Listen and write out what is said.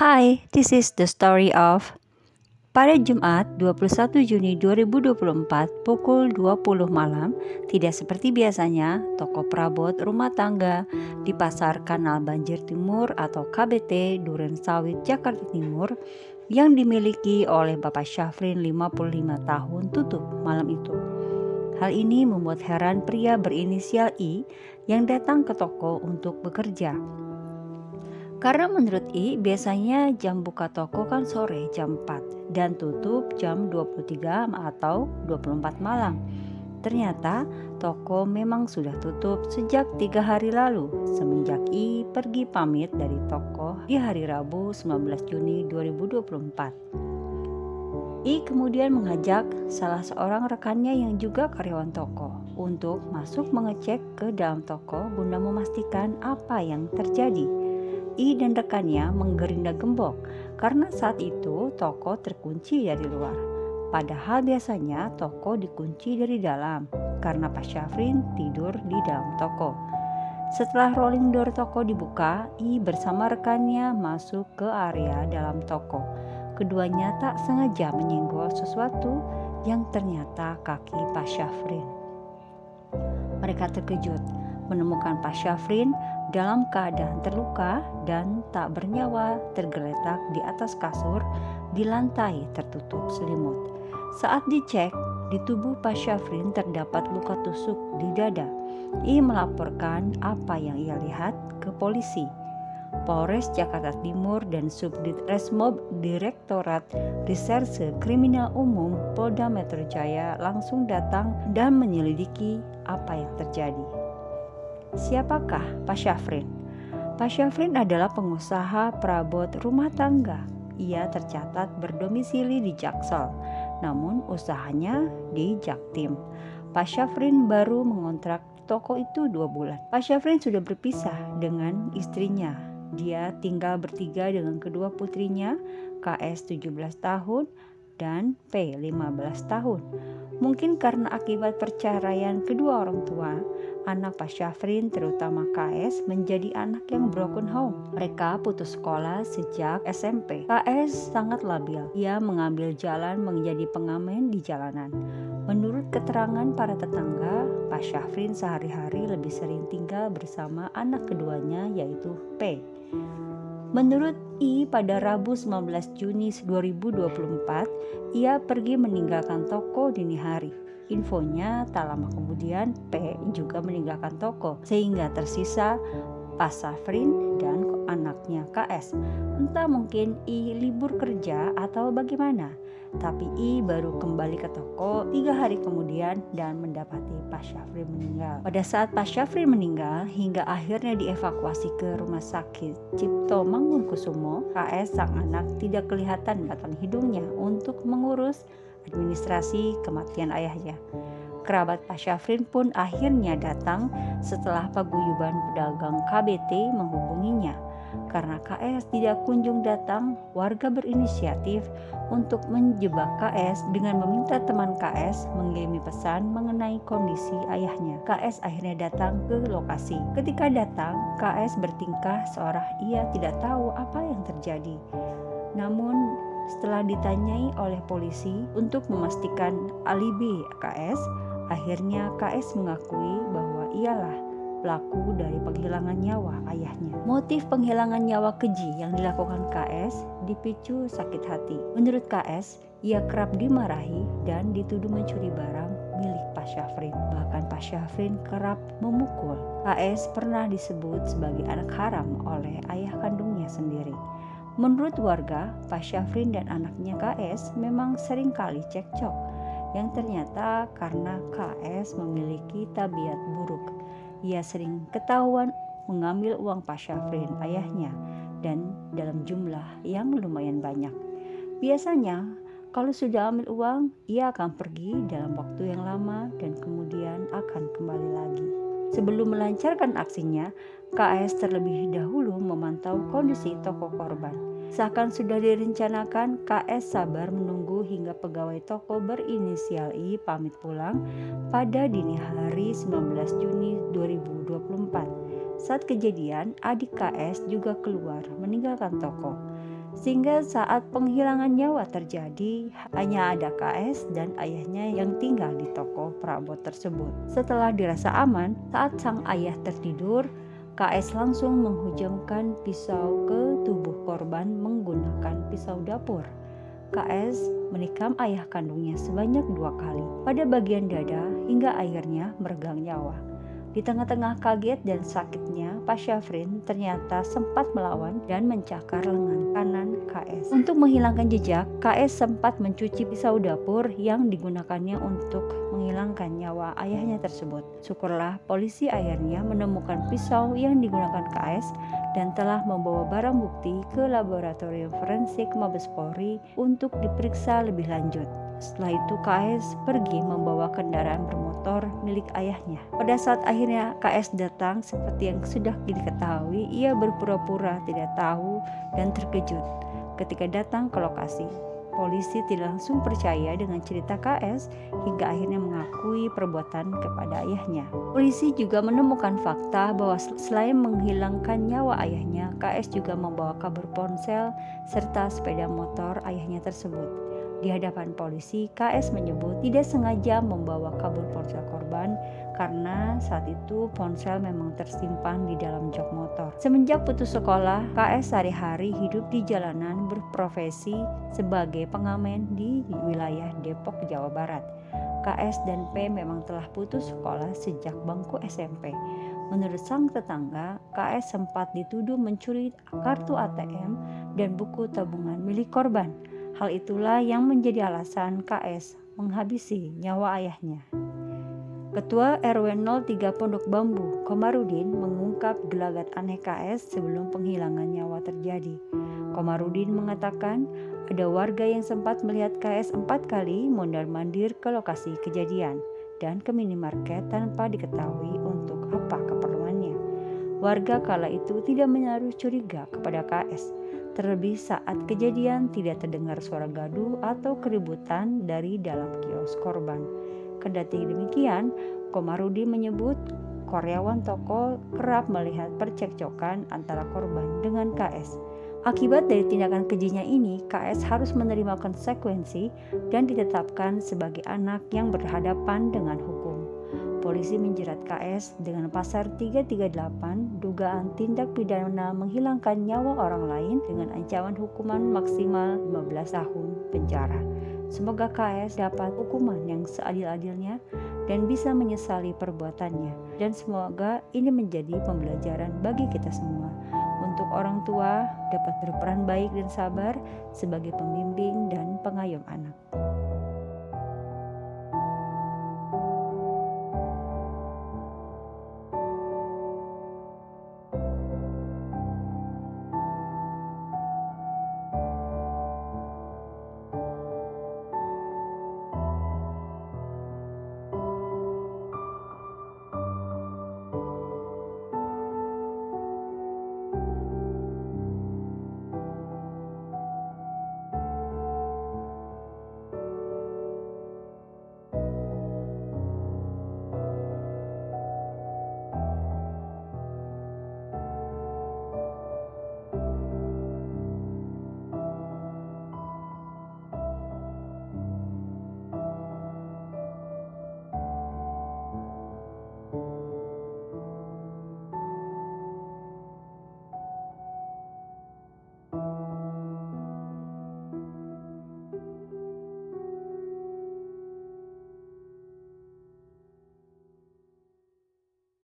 Hi, this is the story of pada Jumat 21 Juni 2024 pukul 20 malam, tidak seperti biasanya, toko perabot rumah tangga di Pasar Kanal Banjir Timur atau KBT Duren Sawit, Jakarta Timur yang dimiliki oleh Bapak Syafrin 55 tahun tutup malam itu. Hal ini membuat heran pria berinisial I yang datang ke toko untuk bekerja. Karena menurut I, biasanya jam buka toko kan sore jam 4 dan tutup jam 23 atau 24 malam. Ternyata toko memang sudah tutup sejak 3 hari lalu semenjak I pergi pamit dari toko di hari Rabu 19 Juni 2024. I kemudian mengajak salah seorang rekannya yang juga karyawan toko untuk masuk mengecek ke dalam toko guna memastikan apa yang terjadi. I dan rekannya menggerinda gembok karena saat itu toko terkunci dari luar. Padahal biasanya toko dikunci dari dalam karena Pak Syafrin tidur di dalam toko. Setelah rolling door toko dibuka, I bersama rekannya masuk ke area dalam toko. Keduanya tak sengaja menyenggol sesuatu yang ternyata kaki Pak Syafrin. Mereka terkejut menemukan Pak Syafrin dalam keadaan terluka dan tak bernyawa tergeletak di atas kasur di lantai tertutup selimut. Saat dicek, di tubuh Pak Syafrin terdapat luka tusuk di dada. I melaporkan apa yang ia lihat ke polisi. Polres Jakarta Timur dan Subdit Resmob Direktorat Reserse Kriminal Umum Polda Metro Jaya langsung datang dan menyelidiki apa yang terjadi. Siapakah Pak Syafrin? Pak Syafrin adalah pengusaha perabot rumah tangga. Ia tercatat berdomisili di Jaksel, namun usahanya di Jaktim. Pak Syafrin baru mengontrak toko itu 2 bulan. Pak Syafrin sudah berpisah dengan istrinya. Dia tinggal bertiga dengan kedua putrinya, KS 17 tahun dan P 15 tahun. Mungkin karena akibat perceraian kedua orang tua, anak Pak Syafrin terutama KS menjadi anak yang broken home. Mereka putus sekolah sejak SMP. KS sangat labil. Ia mengambil jalan menjadi pengamen di jalanan. Menurut keterangan para tetangga, Pak Syafrin sehari-hari lebih sering tinggal bersama anak keduanya yaitu P. Menurut I, pada Rabu 19 Juni 2024, ia pergi meninggalkan toko dini hari. Infonya tak lama kemudian P juga meninggalkan toko, sehingga tersisa Pak Syafrin dan anaknya KS. Entah mungkin I libur kerja atau bagaimana, tapi I baru kembali ke toko 3 hari kemudian dan mendapati Pak Syafrin meninggal. Pada saat Pak Syafrin meninggal, hingga akhirnya dievakuasi ke Rumah Sakit Cipto Mangunkusumo, KS sang anak tidak kelihatan batang hidungnya untuk mengurus administrasi kematian ayahnya. Kerabat Pak Syafrin pun akhirnya datang setelah paguyuban pedagang KBT menghubunginya. Karena KS tidak kunjung datang, warga berinisiatif untuk menjebak KS dengan meminta teman KS mengirimi pesan mengenai kondisi ayahnya. KS akhirnya datang ke lokasi. Ketika datang, KS bertingkah seolah ia tidak tahu apa yang terjadi. Namun setelah ditanyai oleh polisi untuk memastikan alibi KS, akhirnya KS mengakui bahwa ialah pelaku dari penghilangan nyawa ayahnya. Motif penghilangan nyawa keji yang dilakukan KS dipicu sakit hati. Menurut KS, ia kerap dimarahi dan dituduh mencuri barang milik Pak Syafrin. Bahkan Pak Syafrin kerap memukul. KS pernah disebut sebagai anak haram oleh ayah kandungnya sendiri. Menurut warga, Pak Syafrin dan anaknya KS memang sering kali cekcok, yang ternyata karena KS memiliki tabiat buruk. Ia sering ketahuan mengambil uang Pak Syafrin ayahnya dan dalam jumlah yang lumayan banyak. Biasanya kalau sudah ambil uang, ia akan pergi dalam waktu yang lama dan kemudian akan kembali lagi. Sebelum melancarkan aksinya, KS terlebih dahulu memantau kondisi toko korban. Seakan sudah direncanakan, KS sabar menunggu hingga pegawai toko berinisial I pamit pulang pada dini hari 19 Juni 2024. Saat kejadian, adik KS juga keluar meninggalkan toko. Sehingga saat penghilangan nyawa terjadi, hanya ada KS dan ayahnya yang tinggal di toko perabot tersebut. Setelah dirasa aman, saat sang ayah tertidur, KS langsung menghujamkan pisau ke tubuh korban menggunakan pisau dapur. KS menikam ayah kandungnya sebanyak 2 kali pada bagian dada hingga akhirnya meregang nyawa. Di tengah-tengah kaget dan sakitnya, Pak Syafrin ternyata sempat melawan dan mencakar lengan kanan KS. Untuk menghilangkan jejak, KS sempat mencuci pisau dapur yang digunakannya untuk menghilangkan nyawa ayahnya tersebut. Syukurlah polisi akhirnya menemukan pisau yang digunakan KS dan telah membawa barang bukti ke laboratorium forensik Mabes Polri untuk diperiksa lebih lanjut. Setelah itu KS pergi membawa kendaraan bermotor milik ayahnya. Pada saat akhirnya KS datang, seperti yang sudah diketahui, ia berpura-pura tidak tahu dan terkejut ketika datang ke lokasi. Polisi tidak langsung percaya dengan cerita KS hingga akhirnya mengakui perbuatan kepada ayahnya. Polisi juga menemukan fakta bahwa selain menghilangkan nyawa ayahnya, KS juga membawa kabur ponsel serta sepeda motor ayahnya tersebut. Di hadapan polisi, KS menyebut tidak sengaja membawa kabur ponsel korban karena saat itu ponsel memang tersimpan di dalam jok motor. Semenjak putus sekolah, KS sehari-hari hidup di jalanan berprofesi sebagai pengamen di wilayah Depok, Jawa Barat. KS dan P memang telah putus sekolah sejak bangku SMP. Menurut sang tetangga, KS sempat dituduh mencuri kartu ATM dan buku tabungan milik korban. Hal itulah yang menjadi alasan KS menghabisi nyawa ayahnya. Ketua RW 03 Pondok Bambu, Komarudin, mengungkap gelagat aneh KS sebelum penghilangan nyawa terjadi. Komarudin mengatakan ada warga yang sempat melihat KS 4 kali mondar-mandir ke lokasi kejadian dan ke minimarket tanpa diketahui untuk apa keperluannya. Warga kala itu tidak menaruh curiga kepada KS. Terlebih saat kejadian tidak terdengar suara gaduh atau keributan dari dalam kios korban. Kendati demikian, Komarudin menyebut karyawan toko kerap melihat percekcokan antara korban dengan KS. Akibat dari tindakan kejinya ini, KS harus menerima konsekuensi dan ditetapkan sebagai anak yang berhadapan dengan hukum. Polisi menjerat KS dengan pasal 338 dugaan tindak pidana menghilangkan nyawa orang lain dengan ancaman hukuman maksimal 15 tahun penjara. Semoga KS dapat hukuman yang seadil-adilnya dan bisa menyesali perbuatannya. Dan semoga ini menjadi pembelajaran bagi kita semua. Untuk orang tua dapat berperan baik dan sabar sebagai pembimbing dan pengayom anak.